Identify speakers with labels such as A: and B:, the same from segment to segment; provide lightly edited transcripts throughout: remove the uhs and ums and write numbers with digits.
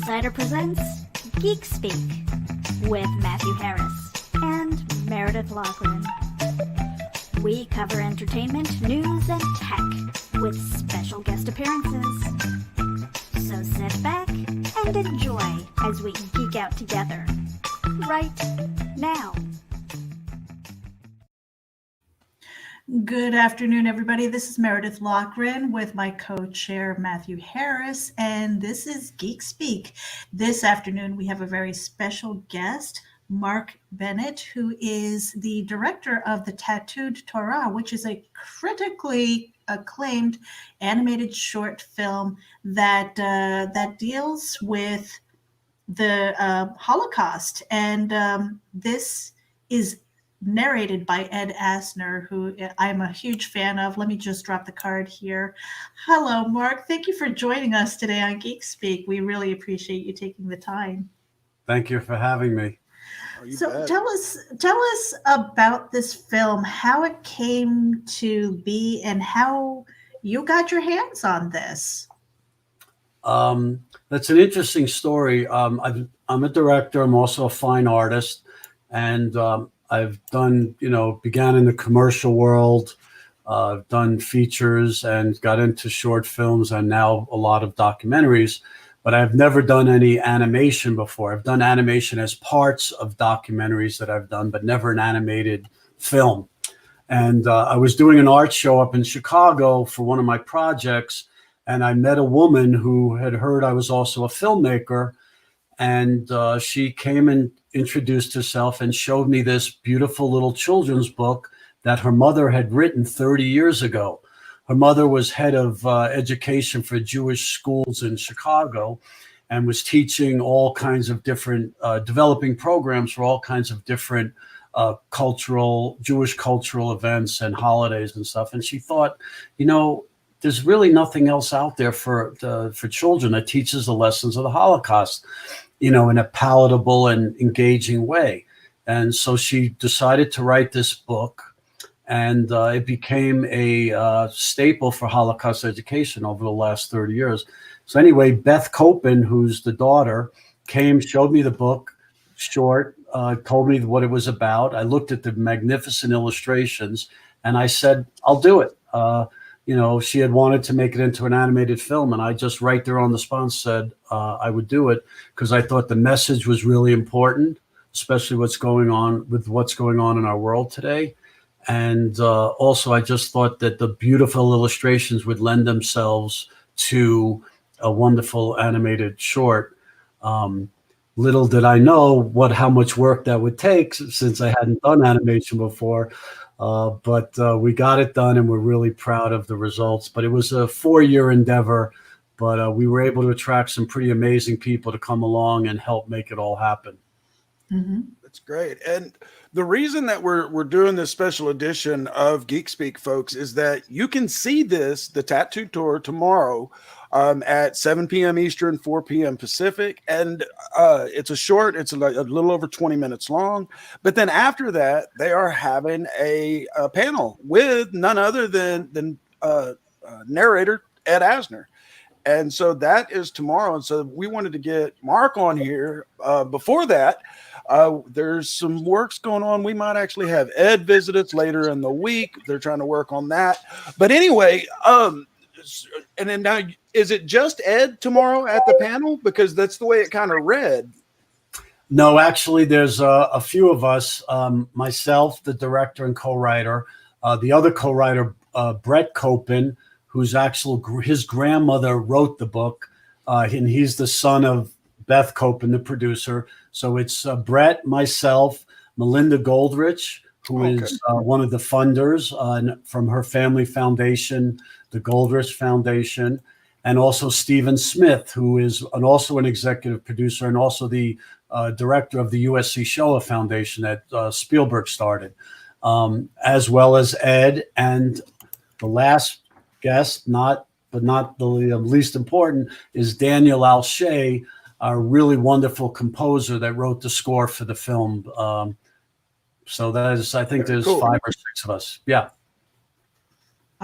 A: GeekInsider presents Geek Speak with Matthew Harris and Meredith Loughlin. We cover entertainment, news, and tech with special guest appearances. So sit back and enjoy as we geek out together right now.
B: Good afternoon, everybody. This is Meredith Loughlin with my co-chair, Matthew Harris, and this is Geek Speak. This afternoon, we have a very special guest, Marc Bennett, who is the director of the Tattooed Torah, which is a critically acclaimed animated short film that deals with the Holocaust. And this is narrated by Ed Asner, who I'm a huge fan of. Let me just drop the card here. Hello, Marc. Thank you for joining us today on Geek Speak. We really appreciate you taking the time.
C: Thank you for having me.
B: So tell us about this film, how it came to be, and how you got your hands on this.
C: That's an interesting story. I'm a director. I'm also a fine artist, and I've done, began in the commercial world, done features and got into short films and now a lot of documentaries, but I've never done any animation before. I've done animation as parts of documentaries that I've done, but never an animated film. And I was doing an art show up in Chicago for one of my projects, and I met a woman who had heard I was also a filmmaker. And she came and introduced herself and showed me this beautiful little children's book that her mother had written 30 years ago. Her mother was head of education for Jewish schools in Chicago and was teaching all kinds of different, developing programs for all kinds of different Jewish cultural events and holidays and stuff. And she thought, there's really nothing else out there for children that teaches the lessons of the Holocaust, in a palatable and engaging way. And so she decided to write this book, and it became a staple for Holocaust education over the last 30 years. So anyway, Beth Kopin, who's the daughter, came, showed me the book, short, told me what it was about. I looked at the magnificent illustrations, and I said, I'll do it. She had wanted to make it into an animated film, and I just right there on the spot said I would do it because I thought the message was really important, especially what's going on in our world today. And also, I just thought that the beautiful illustrations would lend themselves to a wonderful animated short. Little did I know how much work that would take, since I hadn't done animation before. But we got it done, and we're really proud of the results. But it was a 4-year endeavor, but we were able to attract some pretty amazing people to come along and help make it all happen.
D: Mm-hmm. That's great. And the reason that we're doing this special edition of Geek Speak, folks, is that you can see the Tattooed Torah tomorrow at 7 p.m. Eastern, 4 p.m. Pacific. And it's a short, it's a little over 20 minutes long. But then after that, they are having a panel with none other than narrator Ed Asner. And so that is tomorrow. And so we wanted to get Marc on here. Before that, there's some works going on. We might actually have Ed visit us later in the week. They're trying to work on that. But anyway, and then now, is it just Ed tomorrow at the panel? Because that's the way it kind of read.
C: No, actually, there's a few of us, myself, the director and co-writer, the other co-writer, Beth Kopin, his grandmother wrote the book, and he's the son of Beth Kopin, the producer. So it's Brett, myself, Melinda Goldrich, who is one of the funders from her family foundation, the Goldrich Foundation, and also Stephen Smith, who is also an executive producer and also the director of the USC Shoah Foundation that Spielberg started, as well as Ed. And the last guest, but not the least important, is Daniel Alshay, a really wonderful composer that wrote the score for the film. So that is, I think there's cool. 5 or 6 of us. Yeah.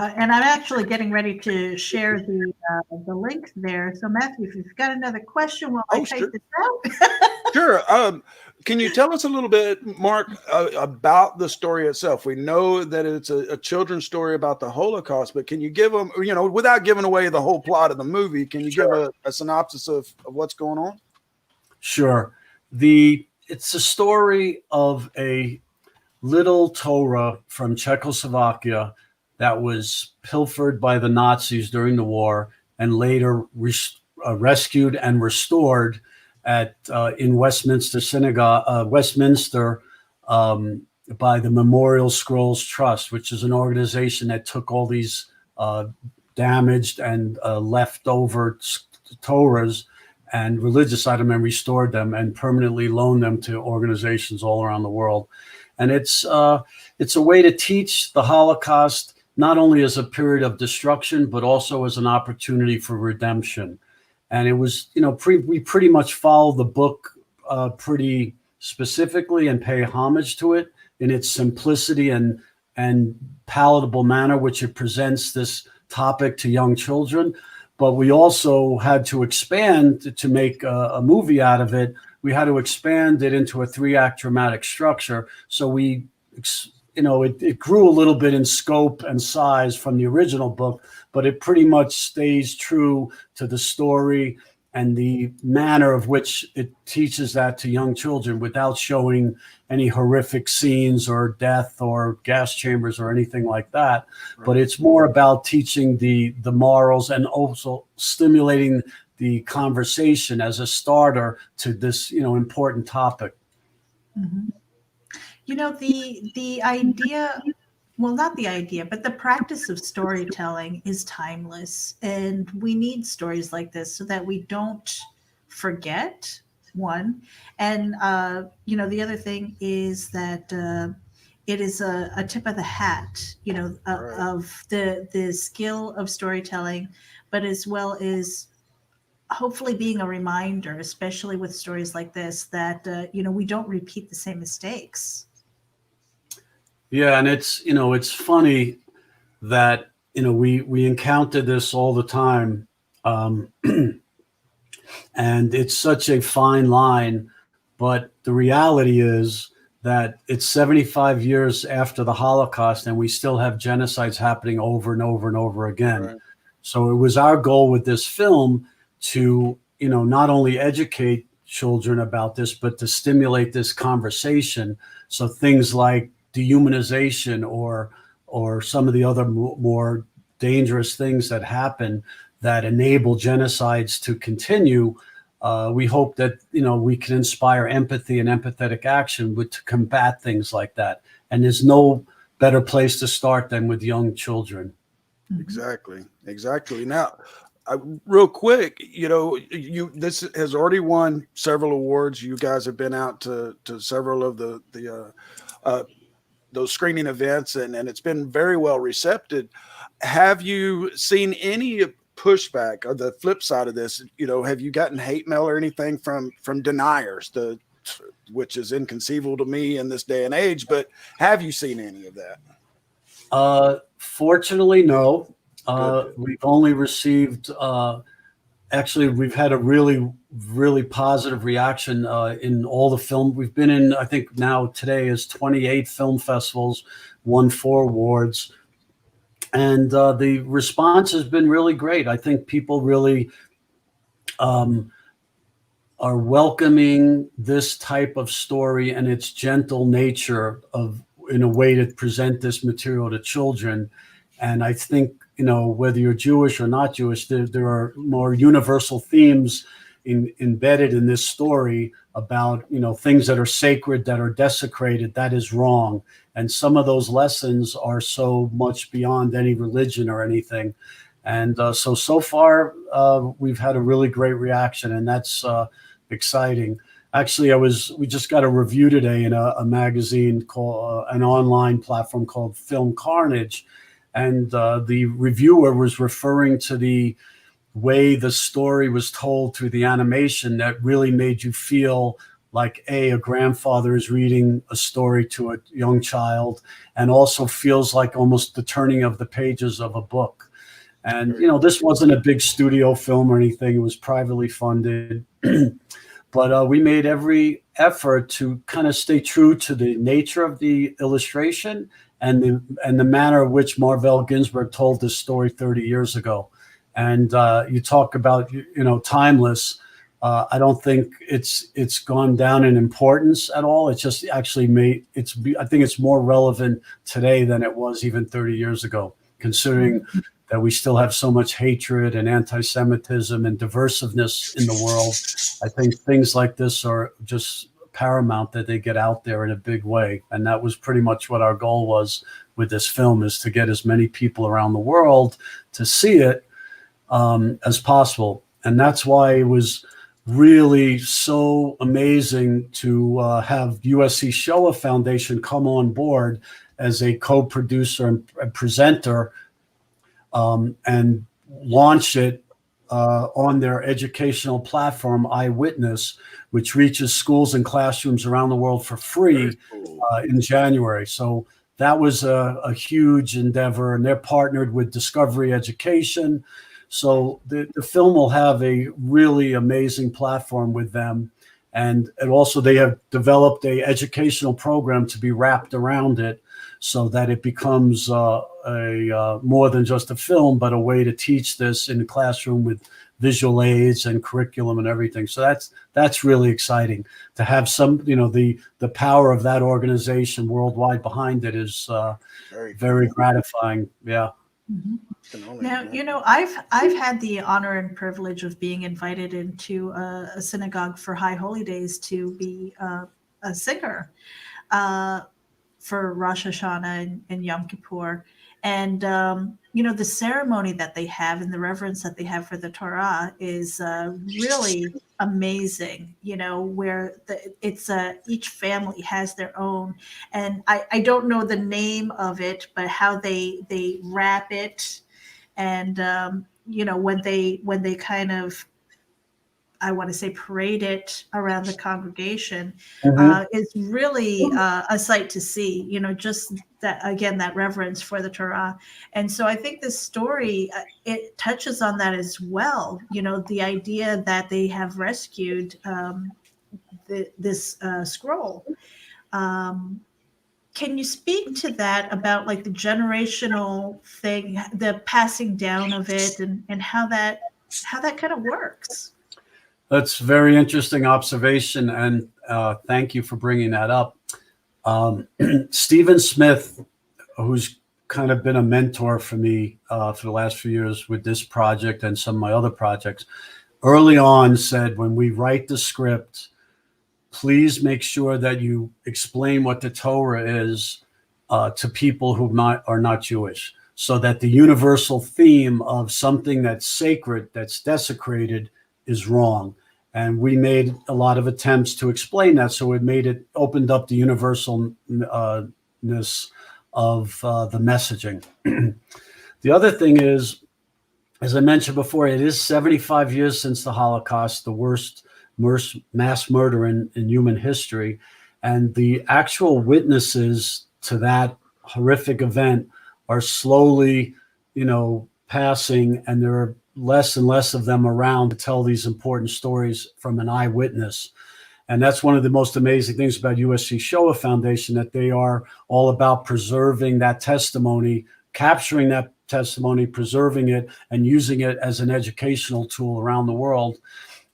B: And I'm actually getting ready to share the link there. So Matthew, if you've got another question while I type this out.
D: Sure. Can you tell us a little bit, Marc, about the story itself? We know that it's a children's story about the Holocaust, but can you give them, without giving away the whole plot of the movie, can you give a synopsis of what's going on?
C: Sure. It's a story of a little Torah from Czechoslovakia that was pilfered by the Nazis during the war and later rescued and restored in Westminster Synagogue, Westminster, by the Memorial Scrolls Trust, which is an organization that took all these damaged and leftover Torahs and religious items and restored them and permanently loaned them to organizations all around the world. And it's a way to teach the Holocaust not only as a period of destruction, but also as an opportunity for redemption. And it was, we pretty much follow the book pretty specifically and pay homage to it in its simplicity and palatable manner, which it presents this topic to young children. But we also had to expand to make a movie out of it. We had to expand it into a 3-act dramatic structure. So it grew a little bit in scope and size from the original book, but it pretty much stays true to the story and the manner of which it teaches that to young children without showing any horrific scenes or death or gas chambers or anything like that. Right. But it's more about teaching the morals and also stimulating the conversation as a starter to this, important topic.
B: Mm-hmm. The idea, well, not the idea, but the practice of storytelling is timeless. And we need stories like this so that we don't forget, one. And, the other thing is that it is a tip of the hat, of the skill of storytelling, but as well as hopefully being a reminder, especially with stories like this, that, we don't repeat the same mistakes.
C: Yeah, and it's funny that we encounter this all the time, and it's such a fine line. But the reality is that it's 75 years after the Holocaust, and we still have genocides happening over and over and over again. Right. So it was our goal with this film to not only educate children about this, but to stimulate this conversation. So things like dehumanization or some of the other more dangerous things that happen that enable genocides to continue, we hope that we can inspire empathy and empathetic action to combat things like that. And there's no better place to start than with young children.
D: Exactly. Now, real quick, this has already won several awards. You guys have been out to several of those screening events, and it's been very well received. Have you seen any pushback or the flip side of this? Have you gotten hate mail or anything from deniers, which is inconceivable to me in this day and age, but have you seen any of that?
C: Fortunately, no. We've only received, actually, we've had a really, really positive reaction in all the film. We've been in, I think now today is 28 film festivals, won 4 awards. And the response has been really great. I think people really are welcoming this type of story and its gentle nature in a way to present this material to children. And I think, whether you're Jewish or not Jewish, there are more universal themes embedded in this story about, things that are sacred, that are desecrated, that is wrong. And some of those lessons are so much beyond any religion or anything. And so far, we've had a really great reaction, and that's exciting. Actually, we just got a review today in a magazine called an online platform called Film Carnage. And the reviewer was referring to the way the story was told through the animation that really made you feel like a grandfather is reading a story to a young child, and also feels like almost the turning of the pages of a book. And, this wasn't a big studio film or anything. It was privately funded. But we made every effort to kind of stay true to the nature of the illustration and the manner in which Marvell Ginsburg told this story 30 years ago. And you talk about, timeless. I don't think it's gone down in importance at all. It's just actually I think it's more relevant today than it was even 30 years ago, considering that we still have so much hatred and anti-Semitism and diversiveness in the world. I think things like this are just paramount that they get out there in a big way. And that was pretty much what our goal was with this film, is to get as many people around the world to see it as possible. And that's why it was really so amazing to have USC Shoah Foundation come on board as a co-producer and presenter, and launch it on their educational platform, Eyewitness, which reaches schools and classrooms around the world for free in January. So that was a huge endeavor, and they're partnered with Discovery Education. So the film will have a really amazing platform with them. And also they have developed a educational program to be wrapped around it, so that it becomes more than just a film, but a way to teach this in the classroom with visual aids and curriculum and everything. So that's really exciting to have some, the power of that organization worldwide behind it is very gratifying. Yeah.
B: Mm-hmm. Now, I've had the honor and privilege of being invited into a synagogue for High Holy Days to be a singer for Rosh Hashanah and Yom Kippur. And, the ceremony that they have and the reverence that they have for the Torah is really amazing, where each family has their own. And I don't know the name of it, but how they wrap it. And, when they kind of, I want to say, parade it around the congregation, is really a sight to see, just that, again, that reverence for the Torah. And so I think this story, it touches on that as well. The idea that they have rescued this scroll. Can you speak to that, about like the generational thing, the passing down of it, and how that kind of works?
C: That's a very interesting observation, and thank you for bringing that up. Stephen Smith, who's kind of been a mentor for me for the last few years with this project and some of my other projects, early on said, when we write the script, please make sure that you explain what the Torah is to people who are not Jewish, so that the universal theme of something that's sacred, that's desecrated, is wrong. And we made a lot of attempts to explain that. So it opened up the universalness of the messaging. The other thing is, as I mentioned before, it is 75 years since the Holocaust, the worst mass murder in human history. And the actual witnesses to that horrific event are slowly, passing, and there are less and less of them around to tell these important stories from an eyewitness. And that's one of the most amazing things about USC Shoah Foundation, that they are all about preserving that testimony, capturing that testimony, preserving it, and using it as an educational tool around the world.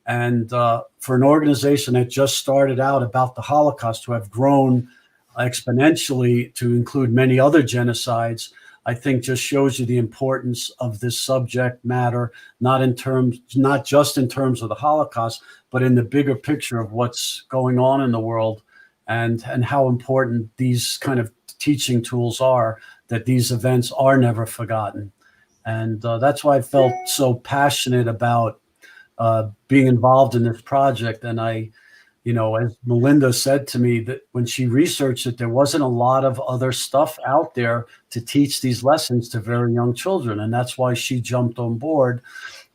C: And for an organization that just started out about the Holocaust to have grown exponentially to include many other genocides, I think just shows you the importance of this subject matter, not just in terms of the Holocaust, but in the bigger picture of what's going on in the world, and how important these kind of teaching tools are, that these events are never forgotten. And that's why I felt so passionate about being involved in this project. And as Melinda said to me, that when she researched it, there wasn't a lot of other stuff out there to teach these lessons to very young children. And that's why she jumped on board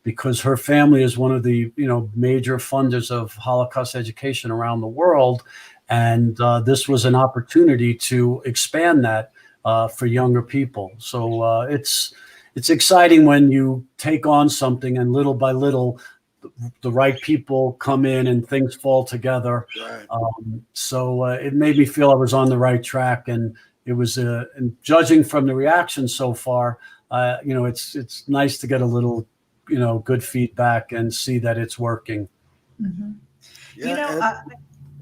C: because her family is one of the major funders of Holocaust education around the world, and this was an opportunity to expand that for younger people. So it's exciting when you take on something and little by little the right people come in and things fall together.
D: Right.
C: So it made me feel I was on the right track, and it was and judging from the reaction so far, it's nice to get a little good feedback and see that it's working.
B: Mm-hmm.
D: Yeah,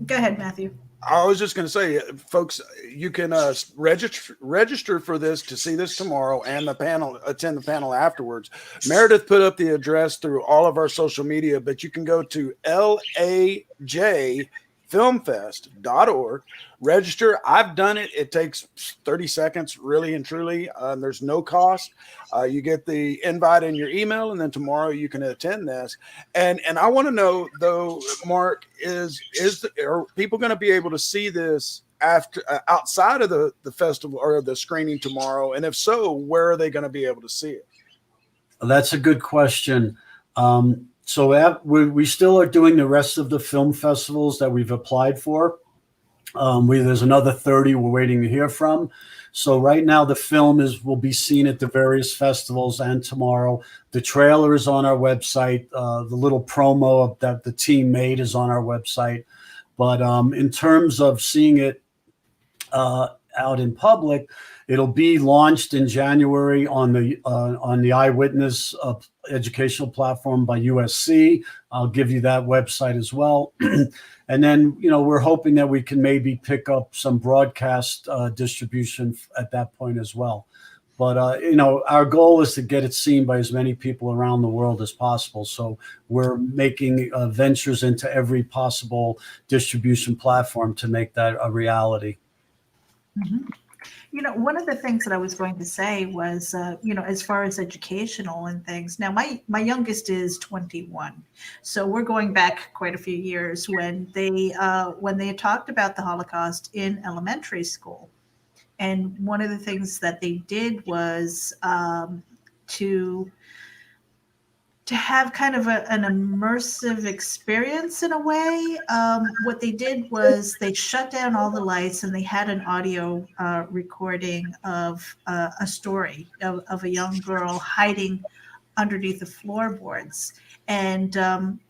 B: Go ahead, Matthew.
D: I was just going to say, folks, you can register for this to see this tomorrow, and attend the panel afterwards. Meredith put up the address through all of our social media, but you can go to lajfilmfest.org, register. I've done it. It takes 30 seconds, really and truly. There's no cost. You get the invite in your email, and then tomorrow you can attend this. And I want to know, though, Mark, are people going to be able to see this after outside of the festival or the screening tomorrow? And if so, where are they going to be able to see it?
C: That's a good question. So we still are doing the rest of the film festivals that we've applied for. There's another 30 we're waiting to hear from. So right now the film will be seen at the various festivals and tomorrow. The trailer is on our website. The little promo that the team made is on our website. But in terms of seeing it out in public, it'll be launched in January on the Eyewitness educational platform by USC. I'll give you that website as well. And then, we're hoping that we can maybe pick up some broadcast distribution at that point as well. But, our goal is to get it seen by as many people around the world as possible. So we're making ventures into every possible distribution platform to make that a reality.
B: Mm-hmm. One of the things that I was going to say was, as far as educational and things. Now, my youngest is 21, so we're going back quite a few years when they talked about the Holocaust in elementary school, and one of the things that they did was to have kind of an immersive experience in a way. What they did was they shut down all the lights, and they had an audio recording of a story of a young girl hiding underneath the floorboards. And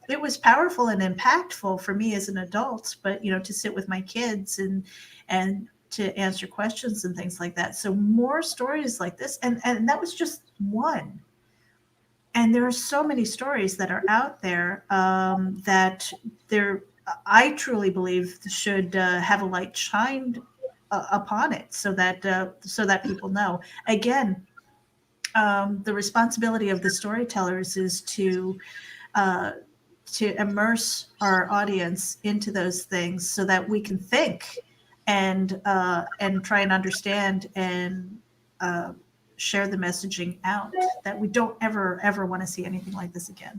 B: it was powerful and impactful for me as an adult, but, to sit with my kids and to answer questions and things like that. So more stories like this. And that was just one. And there are so many stories that are out there that I truly believe should have a light shined upon it, so that people know. Again, the responsibility of the storytellers is to immerse our audience into those things, so that we can think and try and understand and share the messaging out, that we don't ever want to see anything like this again.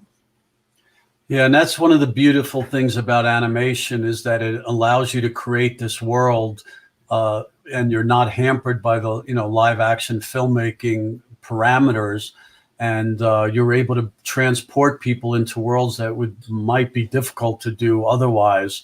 C: Yeah, and that's one of the beautiful things about animation, is that it allows you to create this world, and you're not hampered by the live action filmmaking parameters, and you're able to transport people into worlds that might be difficult to do otherwise,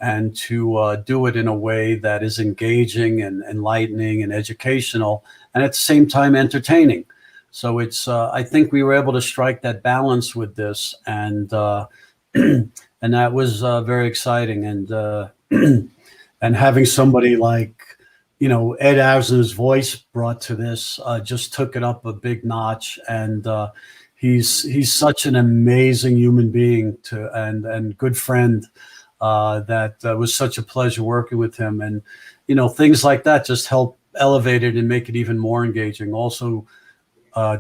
C: and to do it in a way that is engaging and enlightening and educational, and at the same time entertaining. So it's I think we were able to strike that balance with this, and that was very exciting. And and having somebody like Ed Asner's voice brought to this just took it up a big notch. And he's such an amazing human being and good friend. That was such a pleasure working with him, and things like that just help elevate it and make it even more engaging. Also,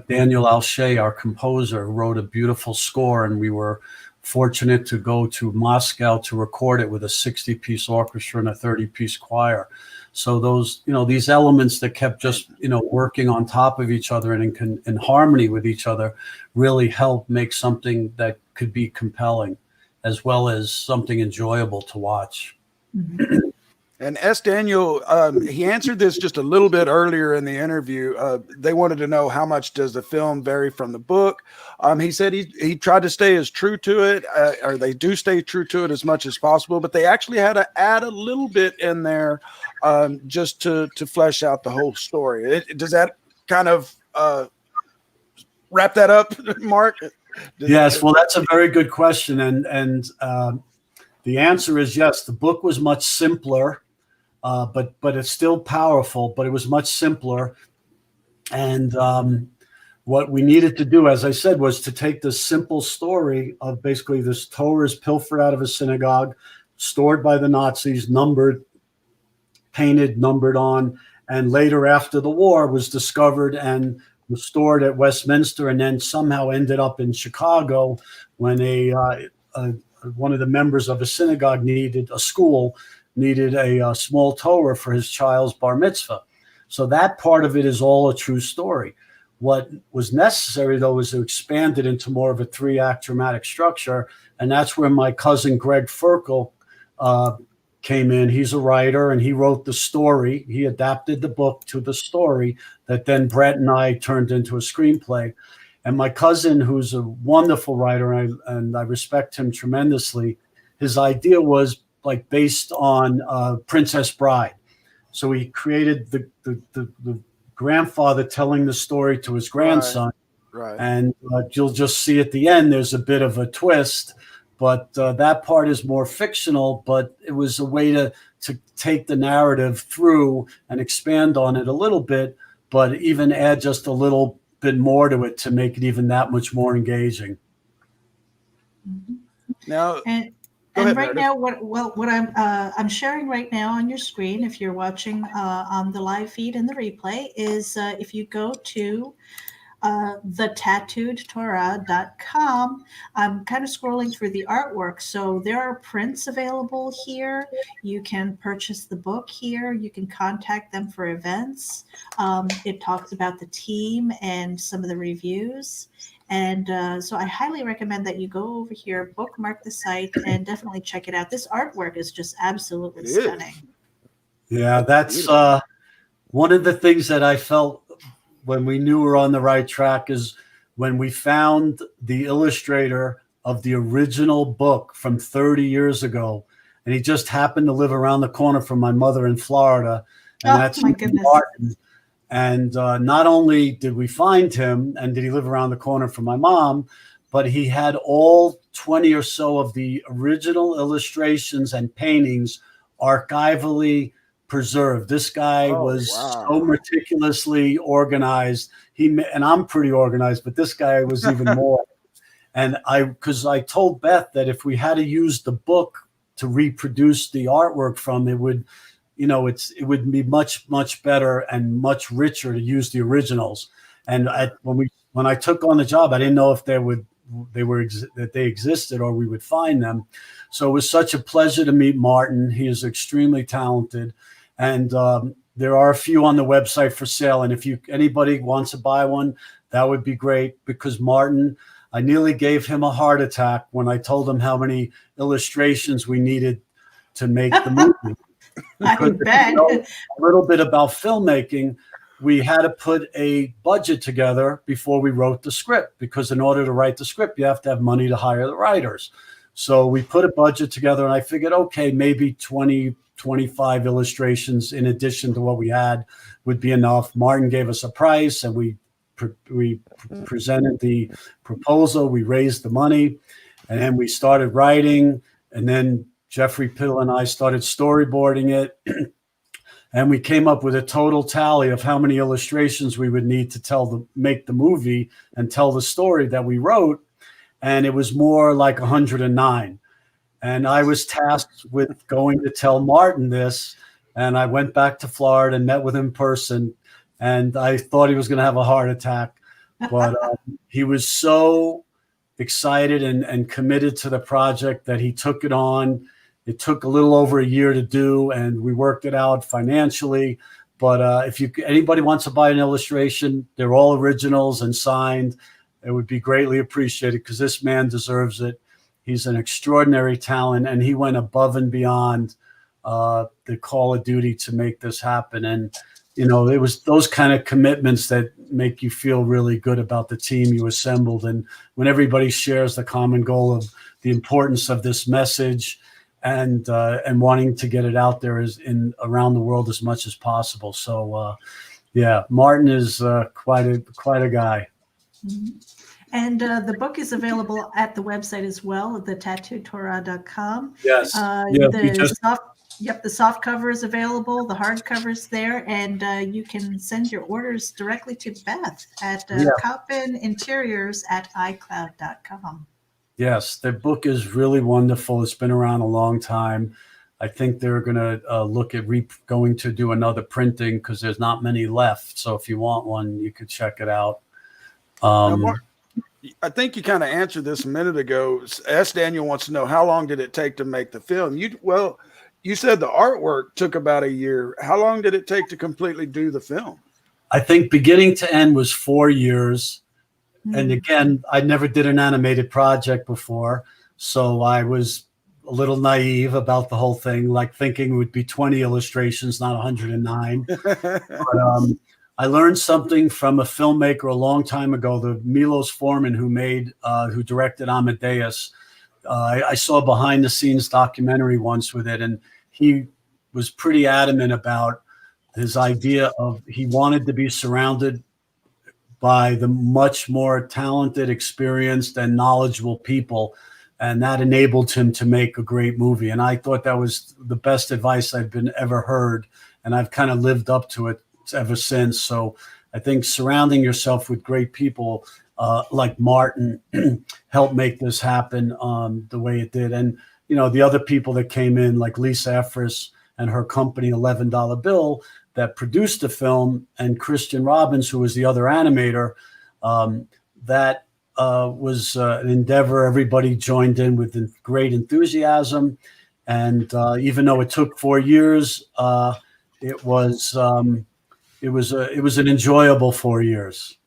C: Daniel Alshay, our composer, wrote a beautiful score, and we were fortunate to go to Moscow to record it with a 60-piece orchestra and a 30-piece choir. So those, these elements that kept just, working on top of each other and in harmony with each other really helped make something that could be compelling, as well as something enjoyable to watch.
B: Mm-hmm.
D: And S. Daniel, he answered this just a little bit earlier in the interview. They wanted to know how much does the film vary from the book. He said he tried to stay as true to it, or they do stay true to it as much as possible, but they actually had to add a little bit in there just to flesh out the whole story. Does that kind of wrap that up, Mark?
C: Yes, well, that's a very good question, and the answer is yes. The book was much simpler. But it's still powerful, but it was much simpler. And what we needed to do, as I said, was to take this simple story of basically this Torah is pilfered out of a synagogue, stored by the Nazis, numbered, painted, numbered on, and later after the war was discovered and was stored at Westminster, and then somehow ended up in Chicago when one of the members of a synagogue needed a small Torah for his child's bar mitzvah. So that part of it is all a true story. What was necessary, though, was to expand it into more of a 3-act dramatic structure. And that's where my cousin Greg Ferkel came in. He's a writer, and he wrote the story. He adapted the book to the story that then Brett and I turned into a screenplay. And my cousin, who's a wonderful writer, and I respect him tremendously, his idea was like based on Princess Bride. So he created the grandfather telling the story to his grandson.
D: Right.
C: And you'll just see at the end, there's a bit of a twist, but that part is more fictional, but it was a way to take the narrative through and expand on it a little bit, but even add just a little bit more to it to make it even that much more engaging.
D: Now,
B: and right now, what I'm sharing right now on your screen, if you're watching on the live feed and the replay, is if you go to thetattooedtorah.com, I'm kind of scrolling through the artwork. So there are prints available here. You can purchase the book here. You can contact them for events. It talks about the team and some of the reviews. And so I highly recommend that you go over here, bookmark the site, and definitely check it out. This artwork is just absolutely stunning.
C: Yeah, that's one of the things that I felt when we knew we were on the right track is when we found the illustrator of the original book from 30 years ago. And he just happened to live around the corner from my mother in Florida. And that's
B: my goodness.
C: Martin. And not only did we find him and did he live around the corner from my mom, but he had all 20 or so of the original illustrations and paintings archivally preserved. This guy was so meticulously organized. And I'm pretty organized, but this guy was even more. And because I told Beth that if we had to use the book to reproduce the artwork from, it would be much, much better and much richer to use the originals. And when I took on the job, I didn't know if that they existed or we would find them. So it was such a pleasure to meet Martin. He is extremely talented, and there are a few on the website for sale. And if anybody wants to buy one, that would be great, because Martin, I nearly gave him a heart attack when I told him how many illustrations we needed to make the movie.
B: I bet.
C: A little bit about filmmaking, we had to put a budget together before we wrote the script, because in order to write the script, you have to have money to hire the writers. So we put a budget together, and I figured, okay, maybe 20, 25 illustrations in addition to what we had would be enough. Martin gave us a price, and we presented the proposal. We raised the money, and then we started writing, and then Jeffrey Pill and I started storyboarding it, and we came up with a total tally of how many illustrations we would need to make the movie and tell the story that we wrote, and it was more like 109. And I was tasked with going to tell Martin this, and I went back to Florida and met with him in person, and I thought he was going to have a heart attack, but he was so excited and committed to the project that he took it on. It took a little over a year to do, and we worked it out financially. But if anybody wants to buy an illustration, they're all originals and signed. It would be greatly appreciated, because this man deserves it. He's an extraordinary talent, and he went above and beyond the call of duty to make this happen. And, it was those kind of commitments that make you feel really good about the team you assembled. And when everybody shares the common goal of the importance of this message and wanting to get it out there around the world as much as possible. So, yeah, Martin is quite a guy.
B: Mm-hmm. And the book is available at the website as well, at the tattooedtorah.com.
C: Yes.
B: The soft cover is available, the hard cover is there, and you can send your orders directly to Beth at kopininteriors@icloud.com.
C: Yes, the book is really wonderful. It's been around a long time. I think they're going to look at going to do another printing because there's not many left. So if you want one, you could check it out.
D: Now, Mark, I think you kind of answered this a minute ago. S. Daniel wants to know, how long did it take to make the film? You said the artwork took about a year. How long did it take to completely do the film?
C: I think beginning to end was 4 years. And again, I never did an animated project before. So I was a little naive about the whole thing, like thinking it would be 20 illustrations, not 109. But I learned something from a filmmaker a long time ago, the Milos Forman, who directed Amadeus. I saw a behind the scenes documentary once with it, and he was pretty adamant about his idea of he wanted to be surrounded by the much more talented, experienced, and knowledgeable people. And that enabled him to make a great movie. And I thought that was the best advice I've ever heard. And I've kind of lived up to it ever since. So I think surrounding yourself with great people like Martin helped make this happen the way it did. And, the other people that came in, like Lisa Efris and her company, $11 Bill, that produced the film, and Christian Robbins, who was the other animator, that was an endeavor everybody joined in with great enthusiasm. And even though it took 4 years, it was an enjoyable 4 years.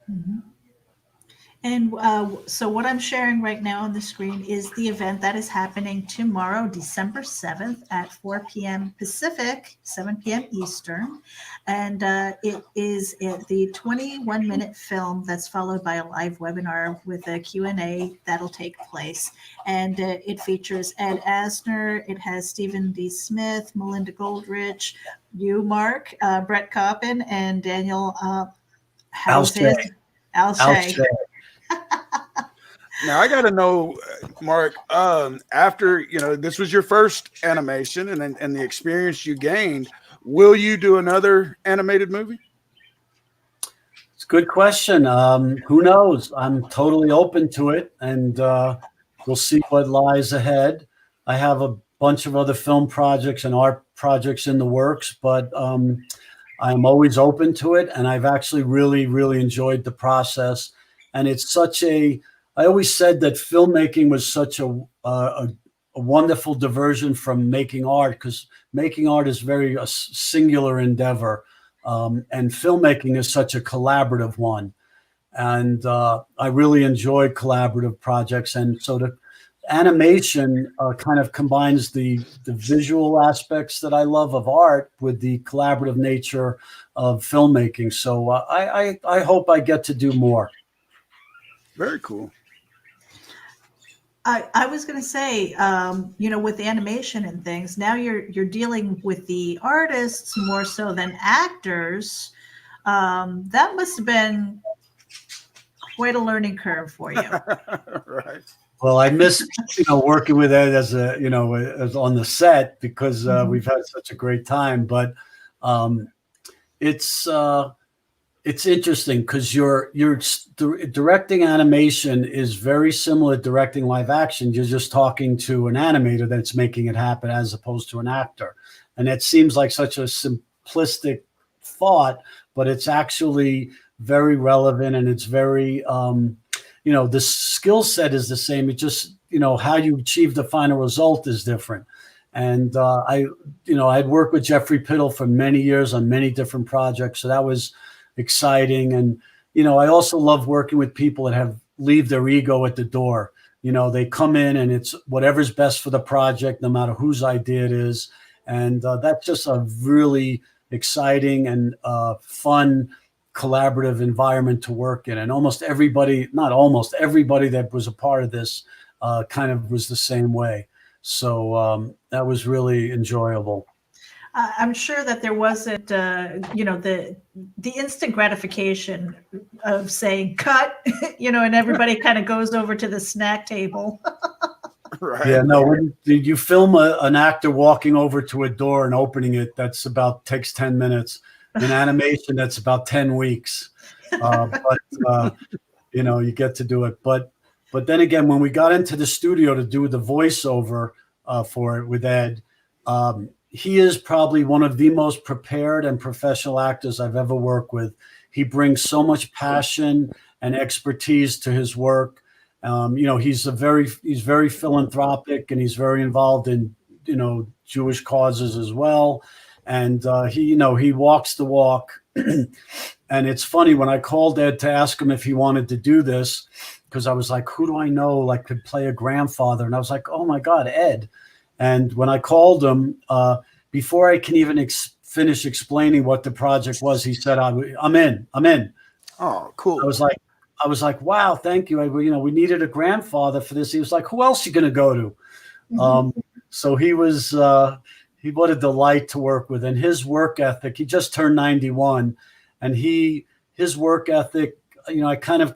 B: Mm-hmm. And so what I'm sharing right now on the screen is the event that is happening tomorrow, December 7th at 4 p.m. Pacific, 7 p.m. Eastern. And it is the 21-minute film that's followed by a live webinar with a Q&A that'll take place. And it features Ed Asner. It has Stephen D. Smith, Melinda Goldrich, you, Mark, Brett Kopin, and Daniel
C: Alshay.
D: Now I got to know, Mark, after, this was your first animation and the experience you gained, will you do another animated movie?
C: It's a good question. Who knows? I'm totally open to it, and we'll see what lies ahead. I have a bunch of other film projects and art projects in the works, but I'm always open to it. And I've actually really, really enjoyed the process. And it's I always said that filmmaking was such a wonderful diversion from making art, because making art is a singular endeavor. And filmmaking is such a collaborative one. And I really enjoy collaborative projects. And so the animation kind of combines the visual aspects that I love of art with the collaborative nature of filmmaking. So I hope I get to do more.
D: Very cool.
B: I was going to say, with the animation and things, now you're dealing with the artists more so than actors. That must have been quite a learning curve for you.
D: Right.
C: Well, I miss, working with Ed as as on the set, because we've had such a great time. But it's interesting because you're directing animation is very similar to directing live action. You're just talking to an animator that's making it happen as opposed to an actor. And it seems like such a simplistic thought, but it's actually very relevant, and it's very, the skill set is the same. It just, how you achieve the final result is different. And I'd worked with Jeffrey Pittle for many years on many different projects. So that was exciting. And, I also love working with people that leave their ego at the door. They come in and it's whatever's best for the project, no matter whose idea it is. And that's just a really exciting and fun collaborative environment to work in. And not almost everybody that was a part of this kind of was the same way. So that was really enjoyable.
B: I'm sure that there wasn't, the instant gratification of saying cut, and everybody kind of goes over to the snack table.
D: Right.
C: Yeah, no, when you film an actor walking over to a door and opening it, takes 10 minutes. In animation, that's about 10 weeks. But you get to do it. But then again, when we got into the studio to do the voiceover for it with Ed, he is probably one of the most prepared and professional actors I've ever worked with. He brings so much passion and expertise to his work. He's very philanthropic, and he's very involved in, Jewish causes as well. And he walks the walk. And it's funny, when I called Ed to ask him if he wanted to do this, because I was like, who do I know could play a grandfather? And I was like, oh my God, Ed. And when I called him, before I can even finish explaining what the project was, he said, I'm in.
D: Oh, cool.
C: I was like, wow, thank you. We needed a grandfather for this. He was like, who else are you going to go to? Mm-hmm. So he was, what a delight to work with. And his work ethic, he just turned 91, and his work ethic, it kind of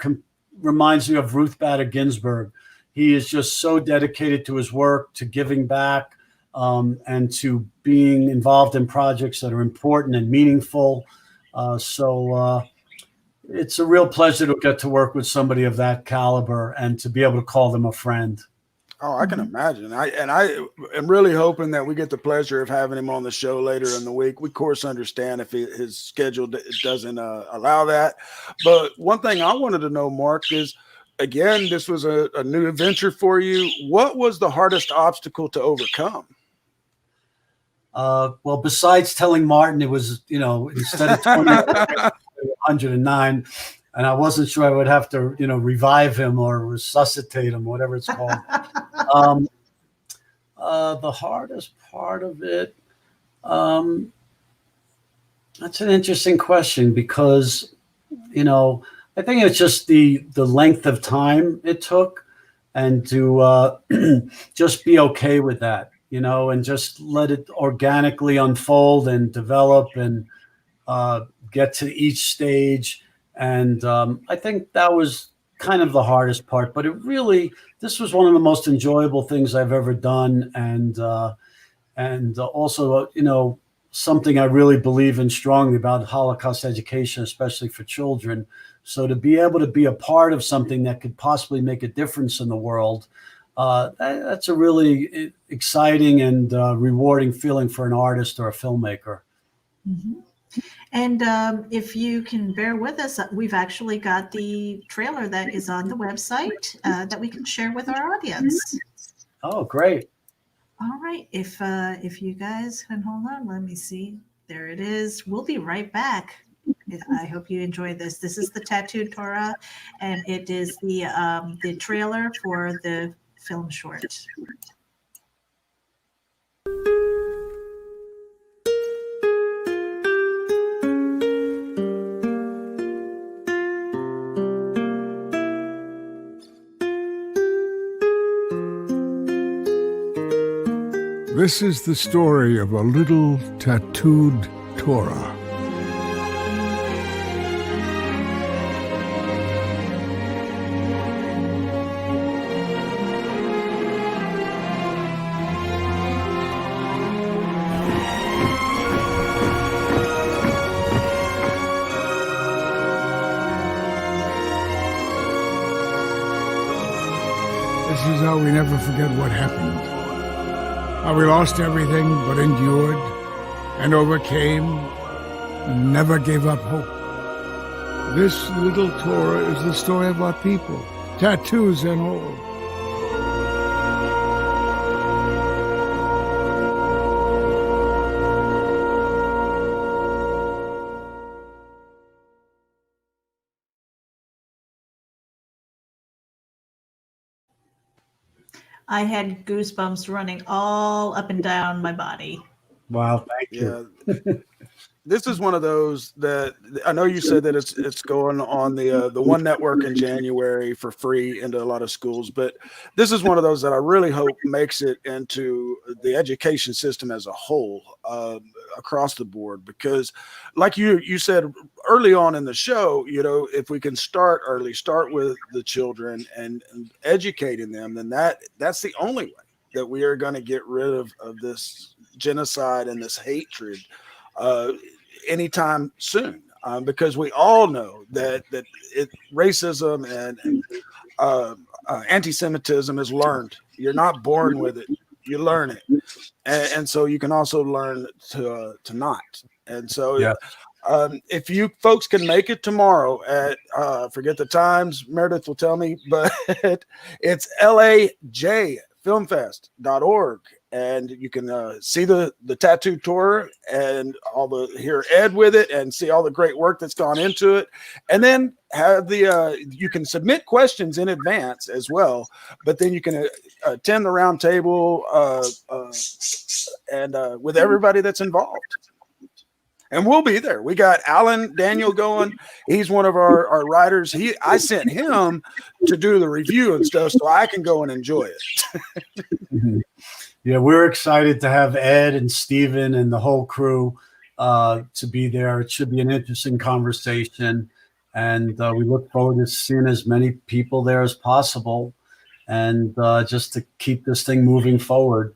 C: reminds me of Ruth Bader Ginsburg. He is just so dedicated to his work, to giving back, and to being involved in projects that are important and meaningful. So it's a real pleasure to get to work with somebody of that caliber and to be able to call them a friend.
D: Oh, I can imagine. I am really hoping that we get the pleasure of having him on the show later in the week. We, of course, understand if his schedule doesn't allow that. But one thing I wanted to know, Marc, is, again, this was a new adventure for you. What was the hardest obstacle to overcome?
C: Well, besides telling Martin it was, instead of 20, 109, and I wasn't sure I would have to, revive him or resuscitate him, whatever it's called. The hardest part of it, that's an interesting question, because, I think it's just the length of time it took, and to just be okay with that, and just let it organically unfold and develop and get to each stage. And I think that was kind of the hardest part, but this was one of the most enjoyable things I've ever done. And also, something I really believe in strongly about Holocaust education, especially for children. So to be able to be a part of something that could possibly make a difference in the world, that's a really exciting and rewarding feeling for an artist or a filmmaker.
B: Mm-hmm. And if you can bear with us, we've actually got the trailer that is on the website that we can share with our audience.
C: Oh, great.
B: All right. If you guys can hold on, let me see. There it is. We'll be right back. I hope you enjoy this. This is the Tattooed Torah, and it is the trailer for the film short.
E: This is the story of a little tattooed Torah. This is how we never forget what happened. How we lost everything but endured and overcame and never gave up hope. This little Torah is the story of our people, tattoos and all.
B: I had goosebumps running all up and down my body.
C: Wow, thank you.
D: Yeah. This is one of those that I know you said that it's going on the One Network in January for free into a lot of schools, but this is one of those that I really hope makes it into the education system as a whole, across the board. Because, like you said early on in the show, if we can start early, start with the children and educating them, then that's the only way that we are going to get rid of this genocide and this hatred anytime soon, because we all know that racism and anti-Semitism is learned. You're not born with it; you learn it, and so you can also learn to not. And so,
C: Yeah.
D: If you folks can make it tomorrow at forget the times, Meredith will tell me, but it's lajfilmfest.org. And you can see the Tattooed Torah and hear Ed with it and see all the great work that's gone into it. And then have you can submit questions in advance as well, but then you can attend the round table and with everybody that's involved. And we'll be there. We got Alan Daniel going. He's one of our writers. I sent him to do the review and stuff so I can go and enjoy it.
C: Yeah, we're excited to have Ed and Steven and the whole crew to be there. It should be an interesting conversation. And we look forward to seeing as many people there as possible and just to keep this thing moving forward.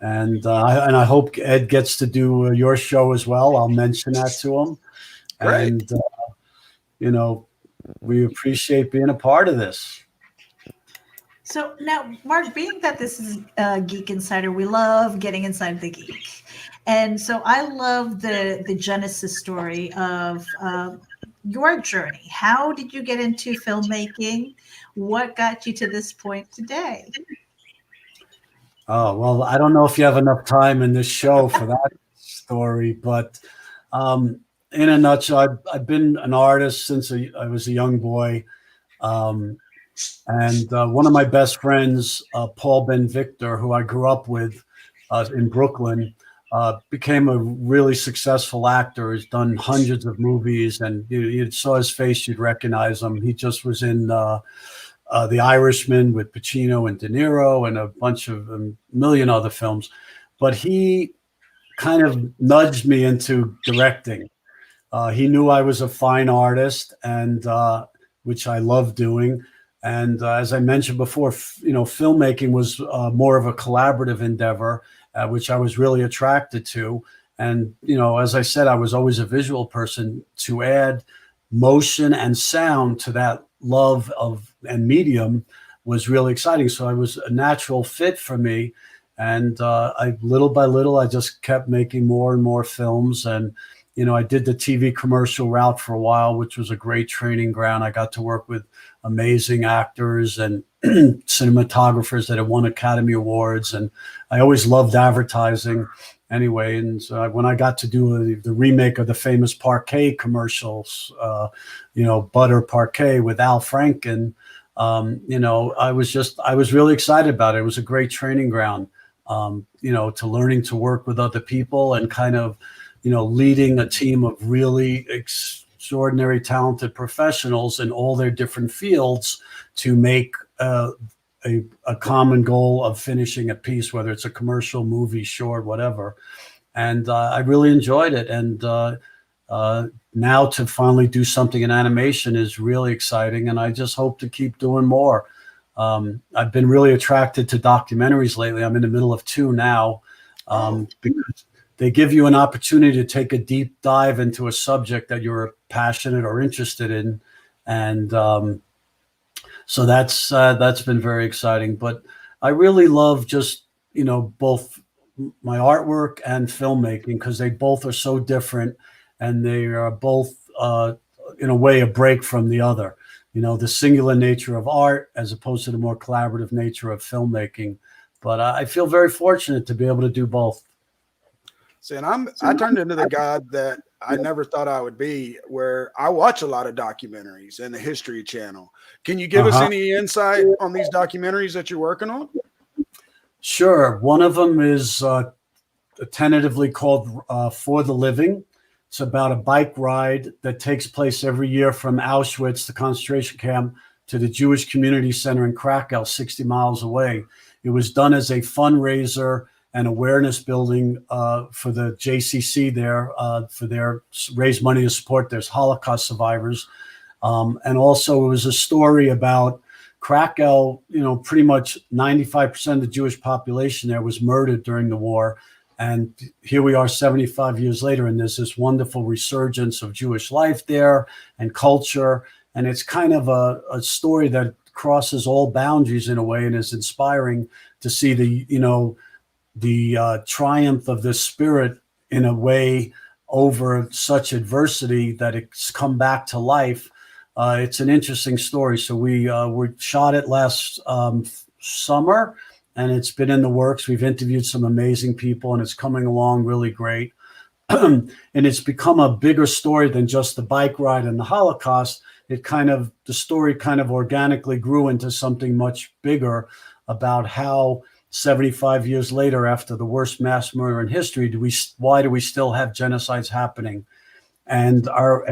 C: And I hope Ed gets to do your show as well. I'll mention that to him.
D: Great.
C: And, we appreciate being a part of this.
B: So now, Mark, being that this is Geek Insider, we love getting inside the geek. And so I love the genesis story of your journey. How did you get into filmmaking? What got you to this point today?
C: Oh, well, I don't know if you have enough time in this show for that story, but in a nutshell, I've been an artist since I was a young boy. And one of my best friends, Paul Ben Victor, who I grew up with in Brooklyn, became a really successful actor. He's done hundreds of movies, and you saw his face, you'd recognize him. He just was in The Irishman with Pacino and De Niro and a bunch of a million other films. But he kind of nudged me into directing. He knew I was a fine artist, and which I love doing. And as I mentioned before, filmmaking was more of a collaborative endeavor, which I was really attracted to. And, as I said, I was always a visual person. To add motion and sound to that love and medium was really exciting. So it was a natural fit for me. And little by little, I just kept making more and more films. And, I did the TV commercial route for a while, which was a great training ground. I got to work with amazing actors and cinematographers that had won Academy Awards. And I always loved advertising anyway. And so when I got to do the remake of the famous Parquet commercials, Butter Parquet with Al Franken, I was really excited about it. It was a great training ground, to learning to work with other people and kind of, leading a team of really extraordinary, talented professionals in all their different fields to make a common goal of finishing a piece, whether it's a commercial, movie, short, whatever. And I really enjoyed it. And now to finally do something in animation is really exciting. And I just hope to keep doing more. I've been really attracted to documentaries lately. I'm in the middle of 2 now, because they give you an opportunity to take a deep dive into a subject that you're passionate or interested in. And so that's been very exciting. But I really love just, both my artwork and filmmaking, because they both are so different, and they are both, in a way, a break from the other. The singular nature of art as opposed to the more collaborative nature of filmmaking. But I feel very fortunate to be able to do both.
D: See, and I turned into the guy that I never thought I would be, where I watch a lot of documentaries and the History Channel. Can you give us any insight on these documentaries that you're working on?
C: Sure. One of them is tentatively called For the Living. It's about a bike ride that takes place every year from Auschwitz, the concentration camp, to the Jewish Community Center in Krakow, 60 miles away. It was done as a fundraiser and awareness building for the JCC there, for their raise money to support their Holocaust survivors. And also it was a story about Krakow. Pretty much 95% of the Jewish population there was murdered during the war. And here we are 75 years later, and there's this wonderful resurgence of Jewish life there and culture. And it's kind of a story that crosses all boundaries in a way, and is inspiring to see the triumph of this spirit in a way over such adversity that it's come back to life. It's an interesting story. So we shot it last summer, and it's been in the works. We've interviewed some amazing people, and it's coming along really great. And it's become a bigger story than just the bike ride and the Holocaust. The story kind of organically grew into something much bigger about how 75 years later, after the worst mass murder in history, why do we still have genocides happening? And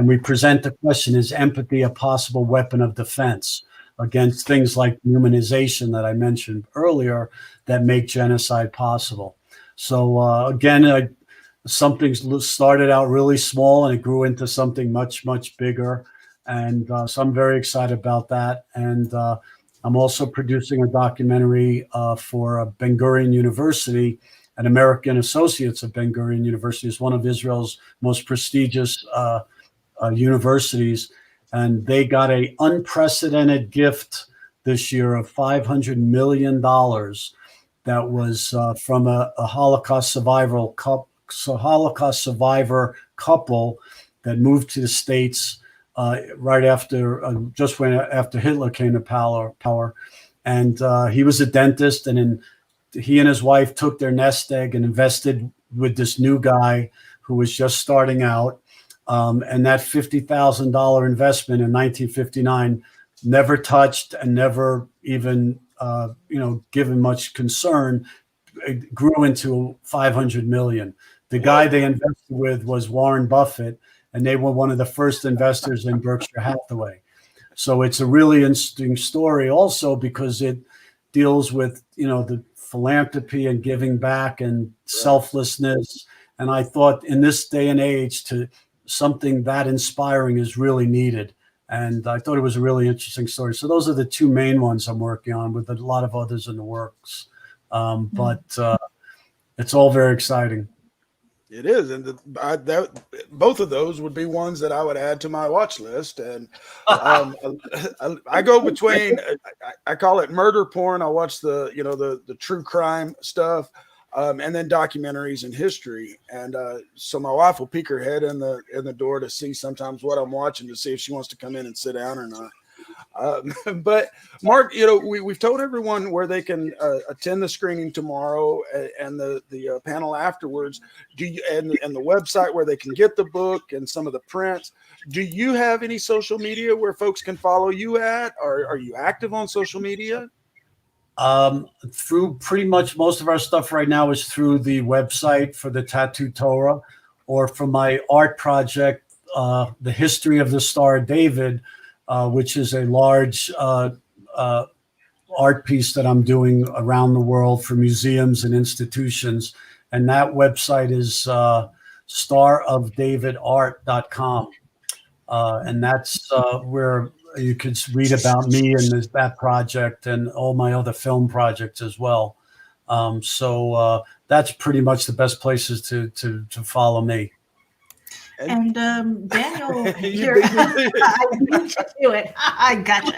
C: we present the question: is empathy a possible weapon of defense against things like humanization that I mentioned earlier that make genocide possible? So again, something started out really small and it grew into something much, much bigger. And so I'm very excited about that. And I'm also producing a documentary for Ben Gurion University. And American Associates of Ben Gurion University is one of Israel's most prestigious universities. And they got an unprecedented gift this year of $500 million that was from a Holocaust survivor couple that moved to the States right after, after Hitler came to power. And he was a dentist, and he and his wife took their nest egg and invested with this new guy who was just starting out. And that $50,000 investment in 1959 never touched and never even, given much concern, it grew into 500 million. The guy they invested with was Warren Buffett, and they were one of the first investors in Berkshire Hathaway. So it's a really interesting story also because it deals with, the philanthropy and giving back and selflessness. And I thought in this day and age, to something that inspiring is really needed. And I thought it was a really interesting story. So those are the two main ones I'm working on, with a lot of others in the works. But it's all very exciting.
D: It is, and both of those would be ones that I would add to my watch list. And I go between, I call it murder porn. I watch the true crime stuff, and then documentaries and history. And so my wife will peek her head in the door to see sometimes what I'm watching, to see if she wants to come in and sit down or not. But Marc, we've told everyone where they can attend the screening tomorrow and the panel afterwards. And the website where they can get the book and some of the prints. Do you have any social media where folks can follow you at? Or are you active on social media?
C: Through pretty much most of our stuff right now is through the website for the Tattooed Torah, or from my art project, The History of the Star of David, which is a large art piece that I'm doing around the world for museums and institutions. And that website is starofdavidart.com. And that's where you could read about me and that project and all my other film projects as well. So that's pretty much the best places to follow me.
B: And Daniel, here, I beat you to it. I gotcha.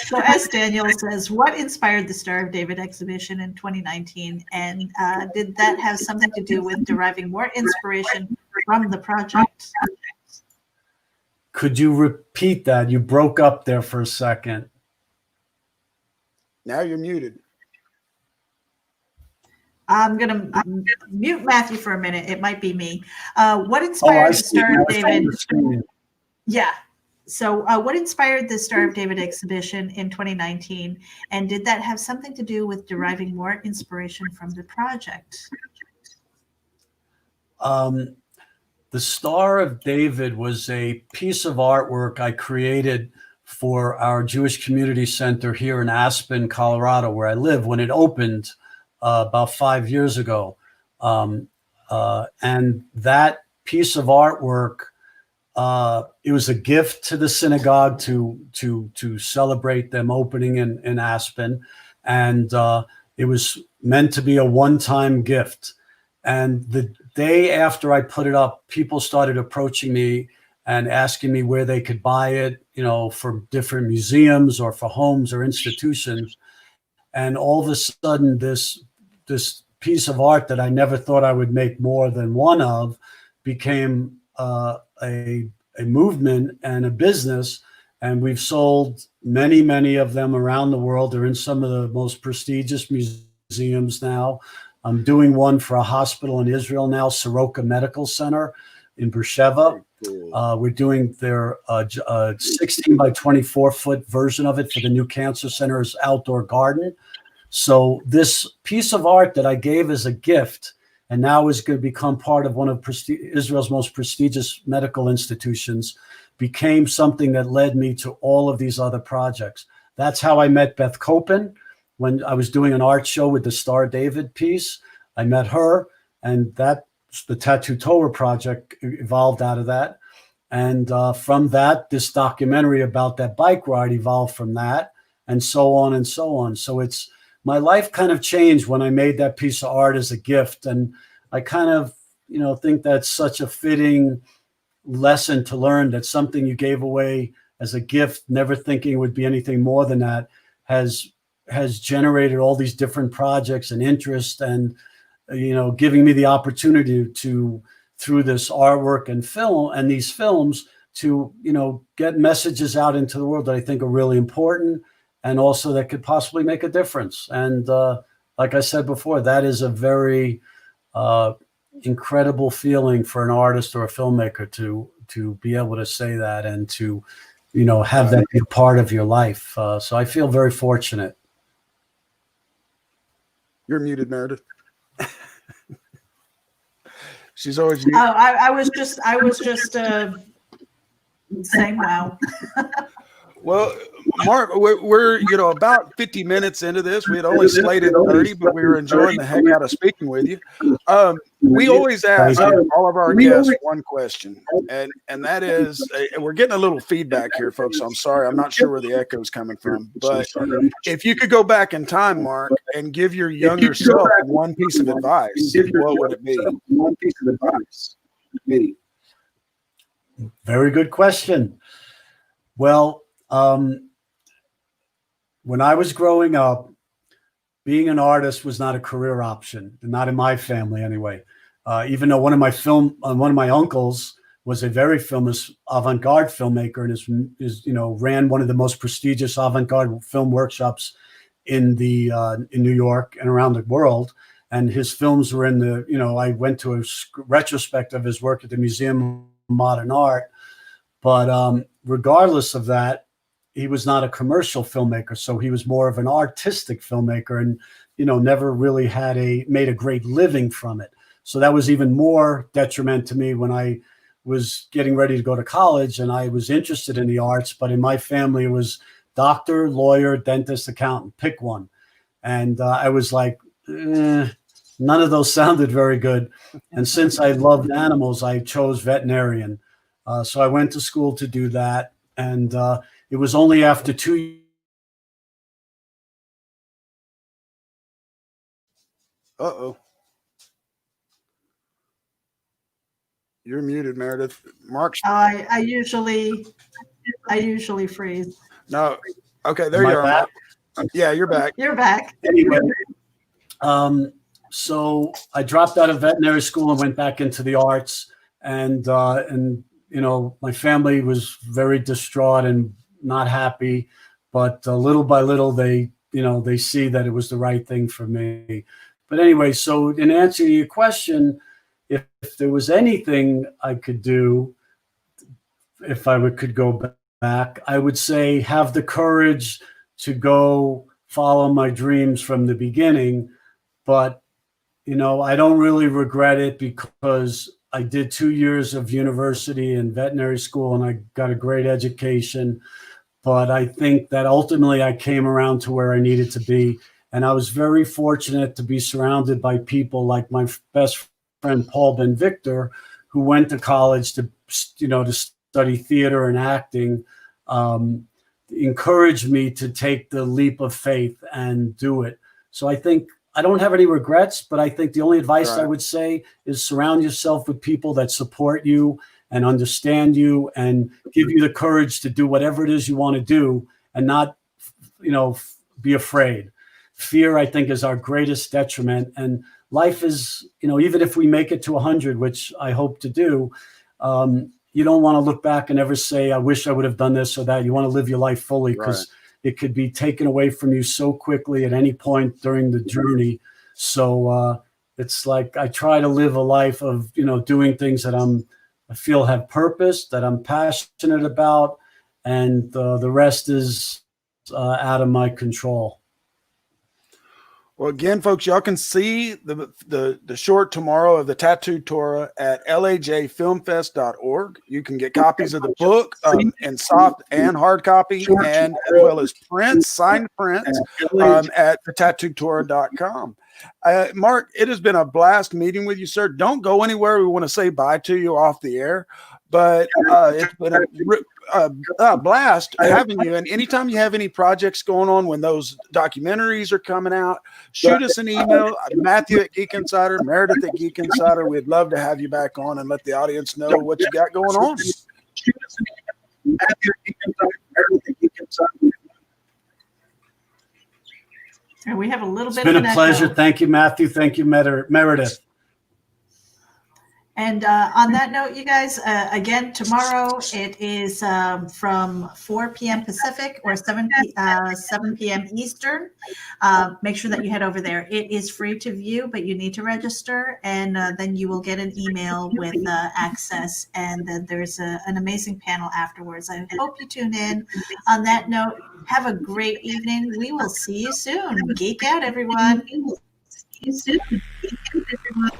B: So as Daniel says, what inspired the Star of David exhibition in 2019? And did that have something to do with deriving more inspiration from the project?
C: Could you repeat that? You broke up there for a second.
D: Now you're muted.
B: I'm going to mute Matthew for a minute. It might be me. What inspired the Star of David? Yeah. So what inspired the Star of David exhibition in 2019? And did that have something to do with deriving more inspiration from the project?
C: The Star of David was a piece of artwork I created for our Jewish Community Center here in Aspen, Colorado, where I live, when it opened about 5 years ago. And that piece of artwork, it was a gift to the synagogue to celebrate them opening in Aspen. And it was meant to be a one-time gift. And the day after I put it up, people started approaching me and asking me where they could buy it, for different museums or for homes or institutions. And all of a sudden, this piece of art that I never thought I would make more than one of became a movement and a business. And we've sold many, many of them around the world. They're in some of the most prestigious museums now. I'm doing one for a hospital in Israel now, Soroka Medical Center in Beersheba. Cool. We're doing their 16 by 24 foot version of it for the new cancer center's outdoor garden. So this piece of art that I gave as a gift and now is going to become part of one of Israel's most prestigious medical institutions became something that led me to all of these other projects. That's how I met Beth Kopin. When I was doing an art show with the Star David piece, I met her, and the Tattooed Torah project evolved out of that. And from that, this documentary about that bike ride evolved from that, and so on and so on. So my life kind of changed when I made that piece of art as a gift. And I kind of, think that's such a fitting lesson to learn, that something you gave away as a gift, never thinking it would be anything more than that, has generated all these different projects and interest, and giving me the opportunity to, through this artwork and film and these films, to get messages out into the world that I think are really important, and also that could possibly make a difference. And like I said before, that is a very incredible feeling for an artist or a filmmaker to be able to say that, and to have that be a part of your life. So I feel very fortunate.
D: You're muted, Meredith. She's always muted.
B: Oh, I was just saying wow.
D: Well, Mark, we're about 50 minutes into this. We had only slated 30, but we were enjoying the heck out of speaking with you. We always ask all of our guests one question, and that is, and we're getting a little feedback here, folks. So I'm sorry, I'm not sure where the echo is coming from. But if you could go back in time, Mark, and give your younger self one piece of advice, what would it be? One piece of advice.
C: Very good question. Well, when I was growing up, being an artist was not a career option, not in my family anyway. Even though one of my uncles was a very famous avant-garde filmmaker, and ran one of the most prestigious avant-garde film workshops in New York and around the world. And his films were I went to a retrospective of his work at the Museum of Modern Art. But regardless of that, he was not a commercial filmmaker, so he was more of an artistic filmmaker, and never really made a great living from it. So that was even more detriment to me when I was getting ready to go to college, and I was interested in the arts. But in my family, it was doctor, lawyer, dentist, accountant, pick one. And I was like, none of those sounded very good. And since I loved animals, I chose veterinarian. So I went to school to do that, and it was only after 2 years.
D: Uh-oh. You're muted, Meredith. Mark's.
B: I usually freeze.
D: No. Okay, there you are. Mark. Yeah, you're back.
B: You're back.
C: Anyway, so I dropped out of veterinary school and went back into the arts, and my family was very distraught and not happy, but little by little they see that it was the right thing for me. But anyway, so in answer to your question, if there was anything I could do, if I could go back, I would say have the courage to go follow my dreams from the beginning. But, I don't really regret it because I did 2 years of university and veterinary school and I got a great education. But I think that ultimately I came around to where I needed to be. And I was very fortunate to be surrounded by people like my best friend, Paul Ben Victor, who went to college to study theater and acting, encouraged me to take the leap of faith and do it. So I think I don't have any regrets, but I think the only advice I would say is surround yourself with people that support you and understand you and give you the courage to do whatever it is you want to do and not, be afraid. Fear, I think, is our greatest detriment. And life is, even if we make it to 100, which I hope to do, you don't want to look back and ever say, I wish I would have done this or that. You want to live your life fully because it could be taken away from you so quickly at any point during the journey. So it's like I try to live a life of, doing things that I feel have purpose, that I'm passionate about, and the rest is out of my control.
D: Well, again, folks, y'all can see the short tomorrow of the Tattooed Torah at lajfilmfest.org. You can get copies of the book in soft and hard copy, and as well as prints, signed prints at thetattooedtorah.com. Marc, it has been a blast meeting with you, sir. Don't go anywhere. We want to say bye to you off the air, but it's been a blast having you. And anytime you have any projects going on, when those documentaries are coming out, shoot us an email, Matthew at Geek Insider, Meredith at Geek Insider. We'd love to have you back on and let the audience know what you got going on. Shoot us an email, Matthew at Geek Insider, Meredith at Geek Insider.
B: And we have a little bit.
C: It's been a pleasure. Thank you, Matthew. Thank you, Meredith.
B: And on that note, you guys, again, tomorrow it is from 4 p.m. Pacific or 7 p.m. Eastern. Make sure that you head over there. It is free to view, but you need to register, and then you will get an email with access. And then there's an amazing panel afterwards. I hope you tune in. On that note, have a great evening. We will see you soon. Geek out, everyone. We will see you soon. Geek out, everyone.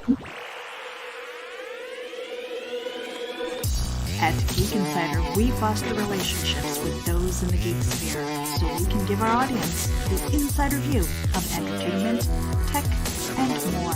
A: At Geek Insider, we foster relationships with those in the geek sphere so we can give our audience the insider view of entertainment, tech, and more.